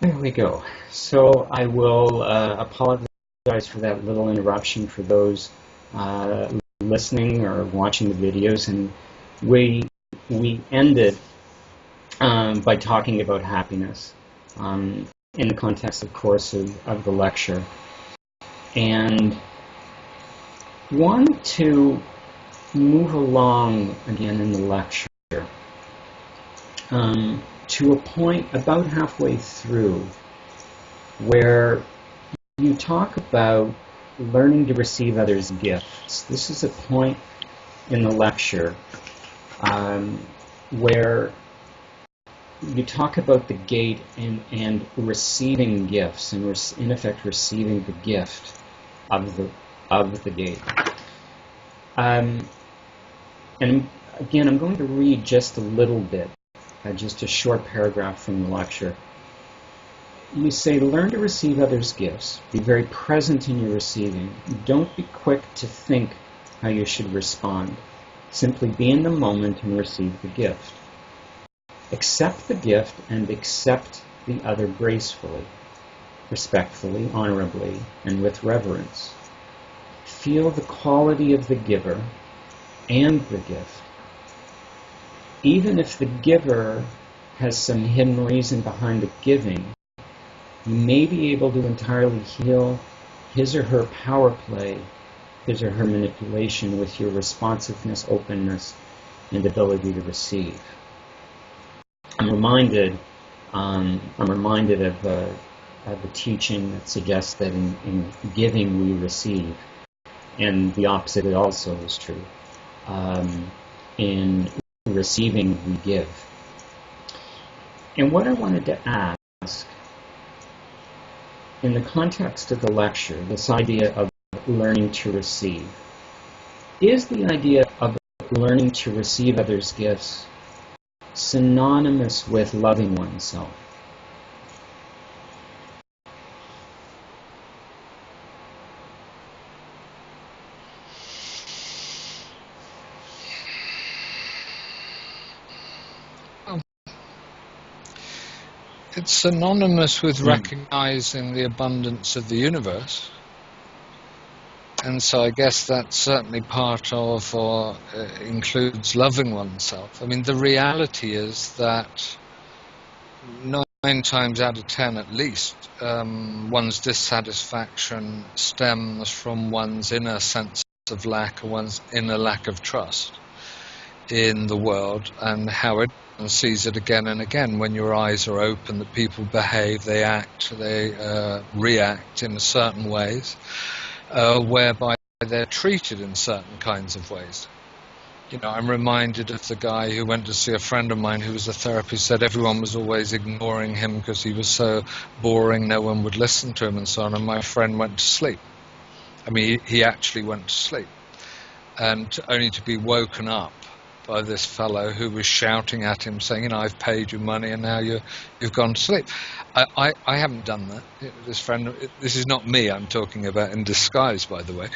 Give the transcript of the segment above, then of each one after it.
There we go. So I will apologize for that little interruption for those listening or watching the videos. And we ended by talking about happiness in the context, of course, of the lecture. And wanted to move along again in the lecture to a point about halfway through where you talk about learning to receive others' gifts. This is a point in the lecture where you talk about the gate and receiving gifts, and in effect receiving the gift of the gate. And again, I'm going to read just a little bit, just a short paragraph from the lecture. You say, learn to receive others' gifts. Be very present in your receiving. Don't be quick to think how you should respond. Simply be in the moment and receive the gift. Accept the gift and accept the other gracefully, respectfully, honorably, and with reverence. Feel the quality of the giver and the gift. Even if the giver has some hidden reason behind the giving, you may be able to entirely heal his or her power play, his or her manipulation with your responsiveness, openness, and ability to receive. I'm reminded of the teaching that suggests that in giving we receive, and the opposite also is true. In receiving we give. And what I wanted to ask, in the context of the lecture, this idea of learning to receive, is the idea of learning to receive others' gifts synonymous with loving oneself? It's synonymous with recognizing the abundance of the universe. And so I guess that's certainly part of, or includes, loving oneself. I mean, the reality is that 9 times out of 10 at least, one's dissatisfaction stems from one's inner sense of lack, or one's inner lack of trust in the world, and how it sees it again and again. When your eyes are open, that people behave, they act, they react in certain ways, whereby they're treated in certain kinds of ways. You know, I'm reminded of the guy who went to see a friend of mine who was a therapist, said everyone was always ignoring him because he was so boring, no one would listen to him and so on, and my friend went to sleep. I mean, he actually went to sleep, and only to be woken up by this fellow who was shouting at him, saying, you know, I've paid you money and now you've gone to sleep. I haven't done that. This friend, this is not me I'm talking about in disguise, by the way.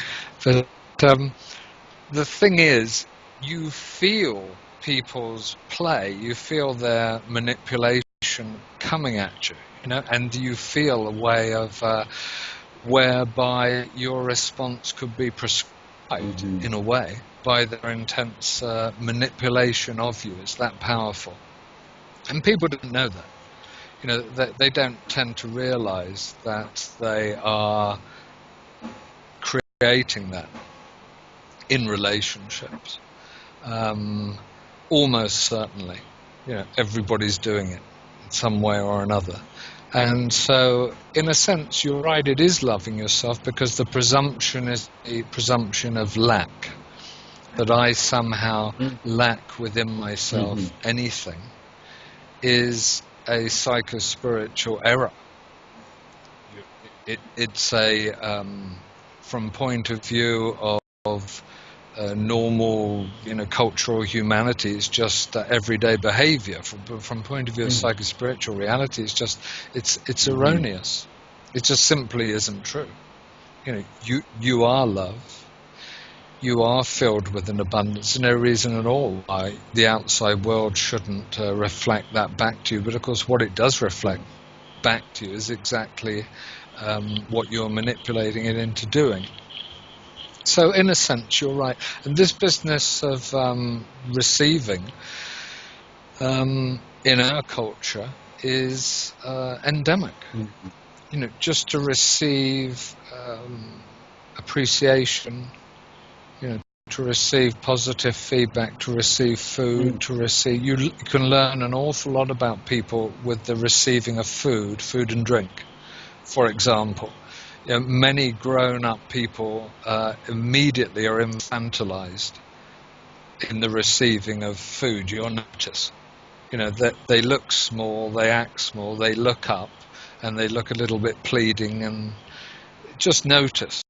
But the thing is, you feel people's play, you feel their manipulation coming at you, you know, and you feel a way of whereby your response could be prescribed in a way by their intense manipulation of you. It's that powerful. And people don't know that. You know, they don't tend to realize that they are creating that in relationships. Almost certainly. You know, everybody's doing it in some way or another. And so, in a sense, you're right, it is loving yourself, because the presumption is the presumption of lack. That I somehow lack within myself anything, is a psycho-spiritual error. It's a, from point of view of normal, you know, cultural humanity, it's just everyday behavior. From point of view of psycho-spiritual reality, it's just, it's erroneous. It just simply isn't true. You know, you are love. You are filled with an abundance. There's no reason at all why the outside world shouldn't reflect that back to you. But of course, what it does reflect back to you is exactly what you're manipulating it into doing. So in a sense, you're right. And this business of receiving in our culture is endemic. Mm-hmm. You know, just to receive appreciation, you know, to receive positive feedback, to receive food, to receive... You can learn an awful lot about people with the receiving of food and drink, for example. You know, many grown-up people immediately are infantilized in the receiving of food. You'll notice, you know, that they look small, they act small, they look up, and they look a little bit pleading, and just notice.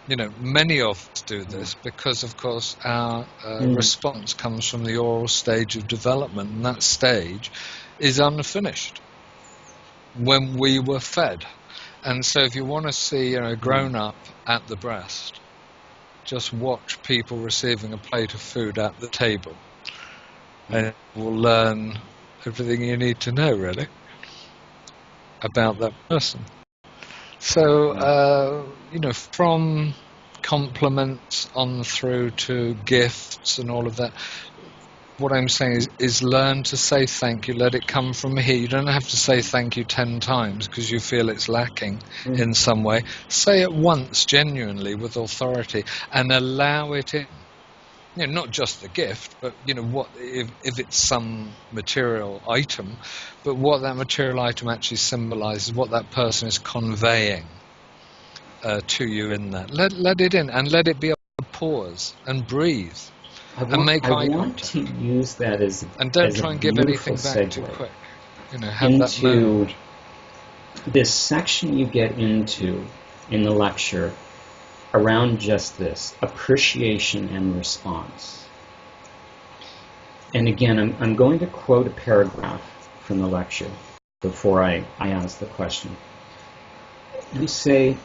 You know, many of us do this because, of course, our response comes from the oral stage of development, and that stage is unfinished when we were fed. And so if you want to see, you know, grown up at the breast, just watch people receiving a plate of food at the table, and you will learn everything you need to know, really, about that person. So, you know, from compliments on through to gifts and all of that, what I'm saying is learn to say thank you, let it come from here. You don't have to say thank you 10 times because you feel it's lacking in some way. Say it once genuinely with authority and allow it in. You know, not just the gift, but, you know, what if it's some material item, but what that material item actually symbolizes, what that person is conveying to you in that. Let it in, and let it be a pause and breathe and make eye contact. I want to use that as and don't as try a and give anything back segue too quick. You know, have that into moment. this section you get into in the lecture around just this, appreciation and response. And again, I'm going to quote a paragraph from the lecture before I ask the question. You say,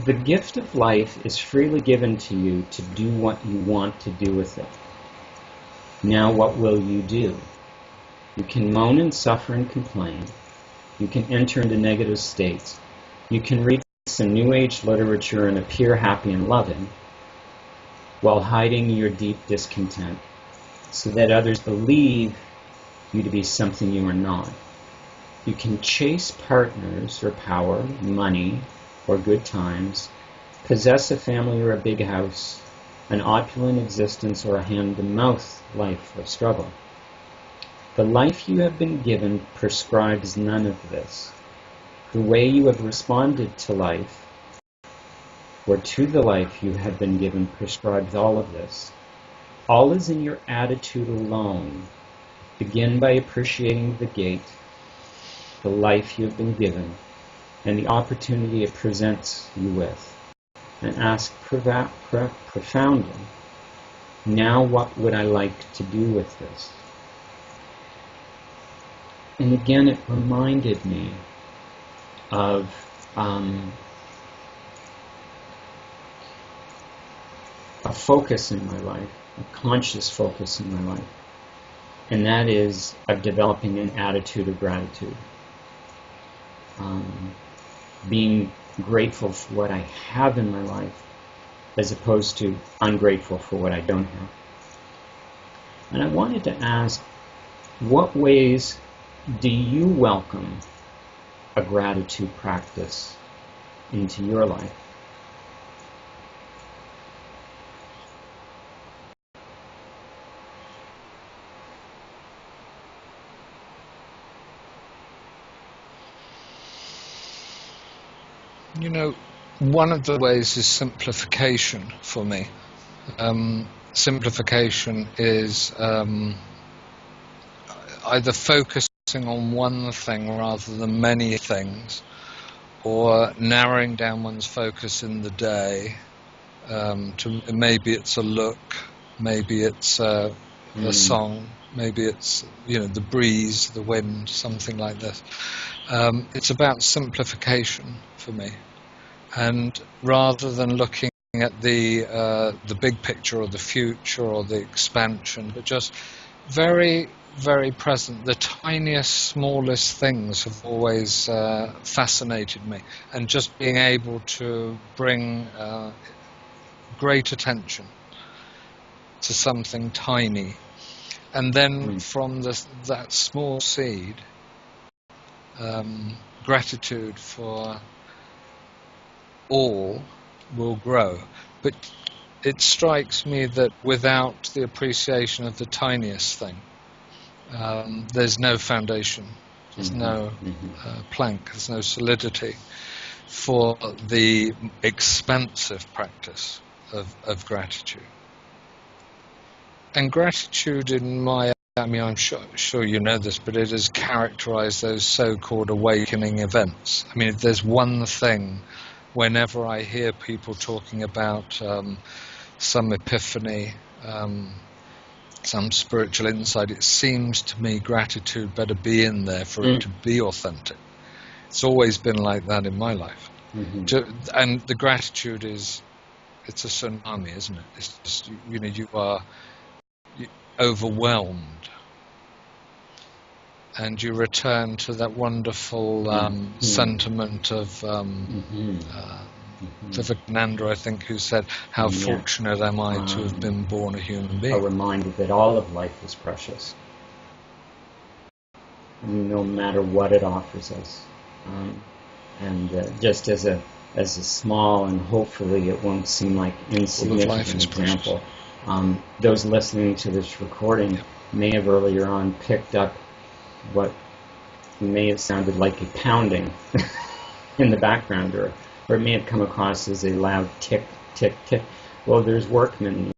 "The gift of life is freely given to you to do what you want to do with it. Now what will you do? You can moan and suffer and complain. You can enter into negative states. You can read some New Age literature and appear happy and loving while hiding your deep discontent so that others believe you to be something you are not. You can chase partners or power, money, or good times, possess a family or a big house, an opulent existence, or a hand-to-mouth life of struggle. The life you have been given prescribes none of this. The way you have responded to life, or to the life you have been given, prescribes all of this. All is in your attitude alone. Begin by appreciating the gate, the life you have been given, and the opportunity it presents you with, and ask profoundly, now what would I like to do with this?" And again, it reminded me of a focus in my life, a conscious focus in my life, and that is of developing an attitude of gratitude. Being grateful for what I have in my life as opposed to ungrateful for what I don't have. And I wanted to ask, what ways do you welcome a gratitude practice into your life? You know, one of the ways is simplification for me. Simplification is either focusing on one thing rather than many things, or narrowing down one's focus in the day. To maybe it's a look, maybe it's a song, maybe it's, you know, the breeze, the wind, something like this. It's about simplification for me, and rather than looking at the big picture or the future or the expansion, but just very very present. The tiniest, smallest things have always fascinated me, and just being able to bring great attention to something tiny, and then from that small seed, gratitude for all will grow. But it strikes me that without the appreciation of the tiniest thing, there's no foundation, there's no plank, there's no solidity for the expansive practice of gratitude. And gratitude, I'm sure you know this, but it has characterized those so-called awakening events. I mean, if there's one thing, whenever I hear people talking about some epiphany, some spiritual insight, it seems to me gratitude better be in there for it to be authentic. It's always been like that in my life. And the gratitude it's a tsunami, isn't it? It's just, you are overwhelmed, and you return to that wonderful sentiment of Vivekananda, I think, who said, how fortunate am I to have been born a human being. A reminder that all of life is precious, no matter what it offers us. And just as a small, and hopefully it won't seem like insignificant example, those listening to this recording may have earlier on picked up what may have sounded like a pounding in the background, or it may have come across as a loud tick, tick, tick. Well, there's workmen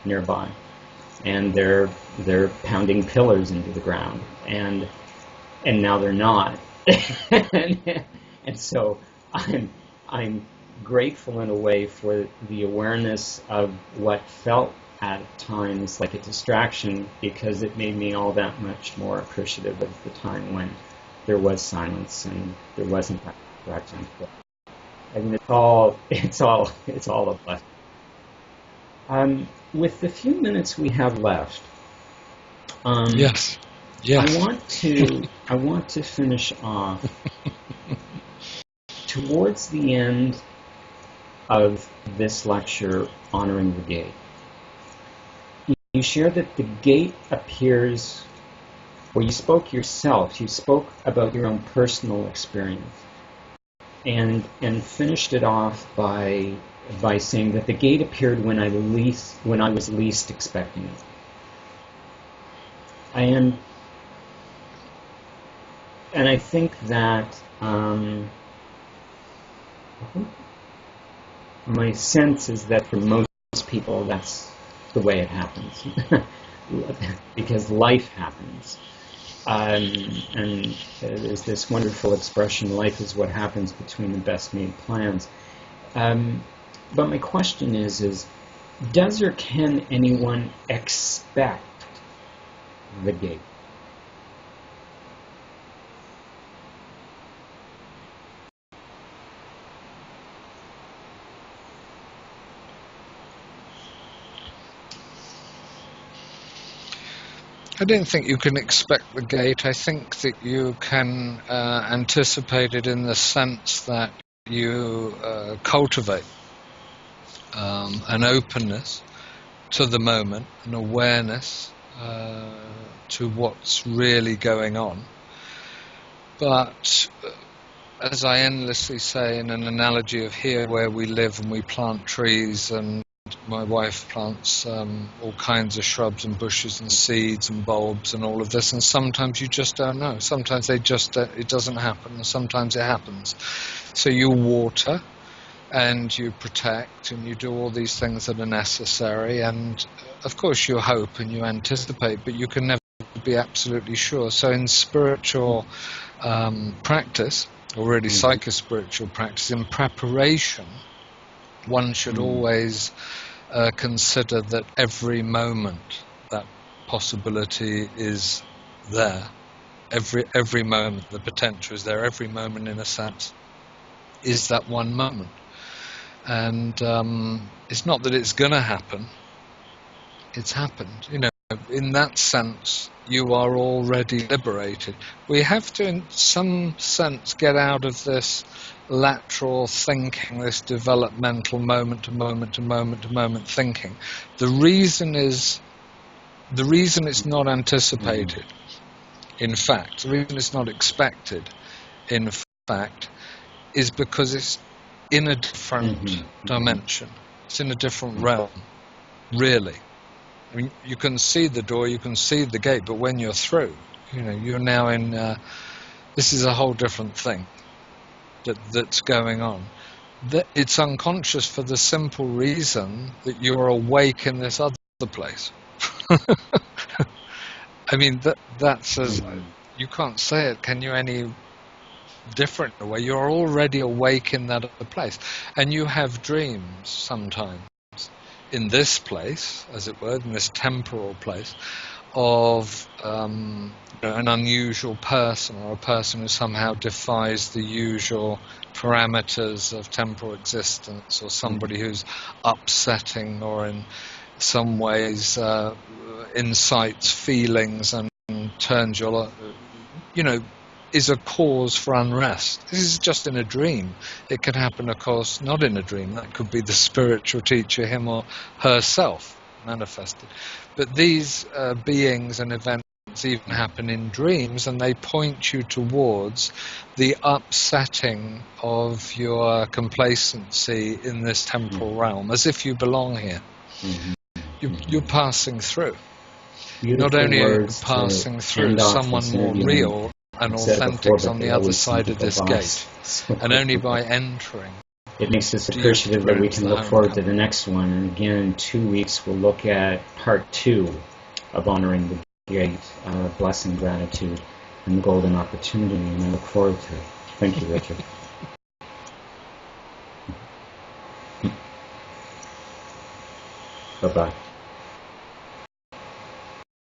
nearby, and they're pounding pillars into the ground, and now they're not. And so I'm grateful in a way for the awareness of what felt at times like a distraction, because it made me all that much more appreciative of the time when there was silence and there wasn't that distraction. I mean, it's all a blessing. With the few minutes we have left, yes. I want to finish off towards the end of this lecture, Honoring the Gate. You share that the gate appears, or you spoke about your own personal experience, and finished it off by saying that the gate appeared when I was least expecting it. And I think that my sense is that for most people that's the way it happens, because life happens. And there's this wonderful expression, life is what happens between the best made plans. But my question is, does or can anyone expect the gate? I don't think you can expect the gate. I think that you can anticipate it in the sense that you cultivate an openness to the moment, an awareness to what's really going on. But as I endlessly say in an analogy of here where we live and we plant trees, and my wife plants all kinds of shrubs and bushes and seeds and bulbs and all of this, and sometimes you just don't know. Sometimes it doesn't happen, and sometimes it happens. So you water and you protect and you do all these things that are necessary, and of course you hope and you anticipate, but you can never be absolutely sure. So in spiritual practice, or really psychospiritual practice, in preparation, one should always consider that every moment that possibility is there. Every moment, the potential is there. Every moment, in a sense, is that one moment. And it's not that it's going to happen. It's happened. in that sense, you are already liberated. We have to, in some sense, get out of this lateral thinking, this developmental moment to moment to moment to moment thinking. The reason it's not anticipated, in fact, the reason it's not expected, in fact, is because it's in a different dimension. It's in a different realm, really. I mean, you can see the door, you can see the gate, but when you're through, you're now in. This is a whole different thing that's going on. It's unconscious for the simple reason that you're awake in this other place. I mean, that's as you can't say it. Can you any different way? You're already awake in that other place, and you have dreams sometimes in this place, as it were, in this temporal place, of an unusual person, or a person who somehow defies the usual parameters of temporal existence, or somebody who's upsetting, or in some ways incites feelings and turns your, is a cause for unrest. This is just in a dream. It can happen, of course, not in a dream. That could be the spiritual teacher, him or herself, manifested. But these beings and events even happen in dreams, and they point you towards the upsetting of your complacency in this temporal realm, as if you belong here. You're passing through. Beautiful. Not only are you passing through, someone more real and authentic on the other side of this gate, and only by entering. It makes us appreciative that we can look forward to the next one. And again, in 2 weeks, we'll look at part 2 of Honoring the Gate, Blessing, Gratitude, and the Golden Opportunity, and I look forward to it. Thank you, Richard. Bye-bye.